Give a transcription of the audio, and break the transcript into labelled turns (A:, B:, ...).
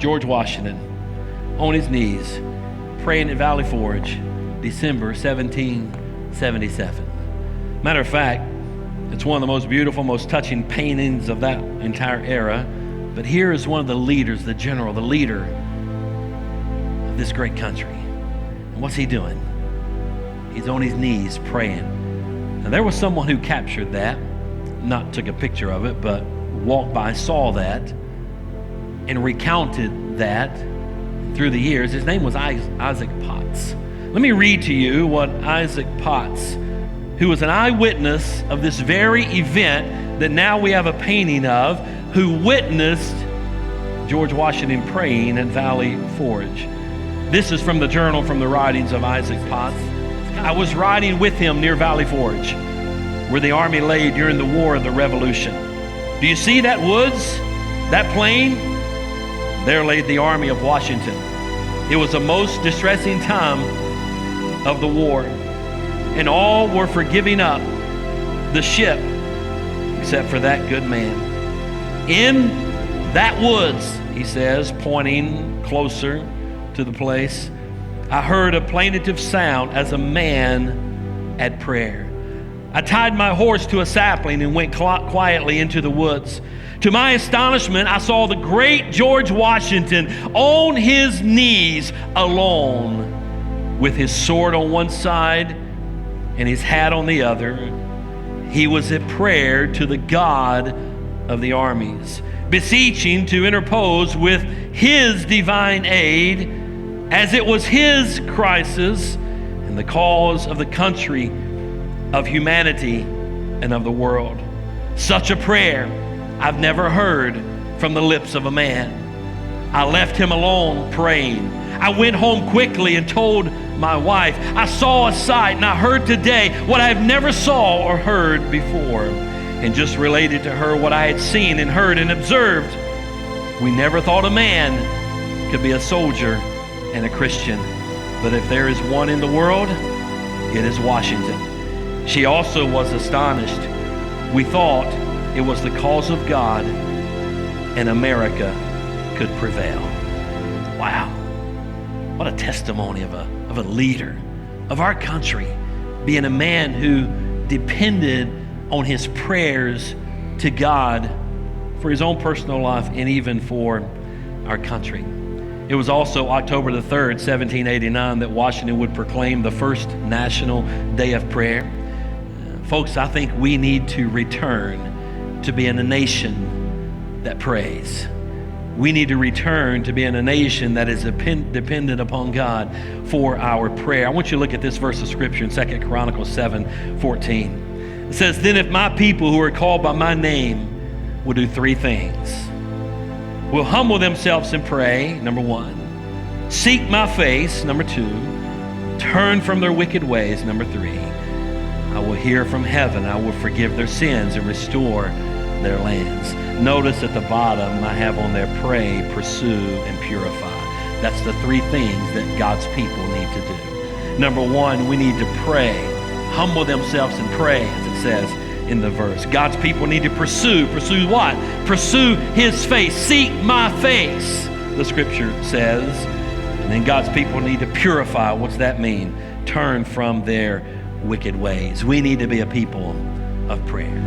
A: George Washington, on his knees, praying at Valley Forge, December 1777. Matter of fact, it's one of the most beautiful, most touching paintings of that entire era. But here is one of the leaders, the general, the leader of this great country. And what's he doing? He's on his knees praying. Now, there was someone who captured that, not took a picture of it, but walked by, saw that, and recounted that through the years. His name was Isaac Potts. Let me read to you what Isaac Potts, who was an eyewitness of this very event that now we have a painting of, who witnessed George Washington praying at Valley Forge. This is from the journal from the writings of Isaac Potts. I was riding with him near Valley Forge, where the army lay during the War of the Revolution. Do you see that woods, that plain? There lay the army of Washington. It was the most distressing time of the war, and all were for giving up the ship except for that good man. In that woods, he says, pointing closer to the place, I heard a plaintive sound as a man at prayer. I tied my horse to a sapling and went quietly into the woods. To my astonishment, I saw the great George Washington on his knees alone, with his sword on one side and his hat on the other. He was at prayer to the God of the armies, beseeching to interpose with his divine aid, as it was his crisis and the cause of the country, of humanity, and of the world. Such a prayer I've never heard from the lips of a man. I left him alone praying. I went home quickly and told my wife, I saw a sight and I heard today what I've never saw or heard before, and just related to her what I had seen and heard and observed. We never thought a man could be a soldier and a Christian, but if there is one in the world, it is Washington. She also was astonished. We thought it was the cause of God and America could prevail. Wow. What a testimony of a leader of our country, being a man who depended on his prayers to God for his own personal life and even for our country. It was also October the 3rd, 1789, that Washington would proclaim the first National Day of Prayer. Folks, I think we need to return to being a nation that prays. We need to return to being a nation that is dependent upon God for our prayer. I want you to look at this verse of scripture in 2 Chronicles 7:14. It says, then if my people who are called by my name will do three things, will humble themselves and pray, number one, seek my face, number two, turn from their wicked ways, number three, I will hear from heaven, I will forgive their sins and restore their lands. Notice at the bottom I have on there, pray, pursue, and purify. That's the three things that God's people need to do. Number one, we need to pray, humble themselves and pray, as it says in the verse. God's people need to pursue what? Pursue his face, seek my face, the scripture says. And then God's people need to purify. What's that mean? Turn from their wicked ways. We need to be a people of prayer.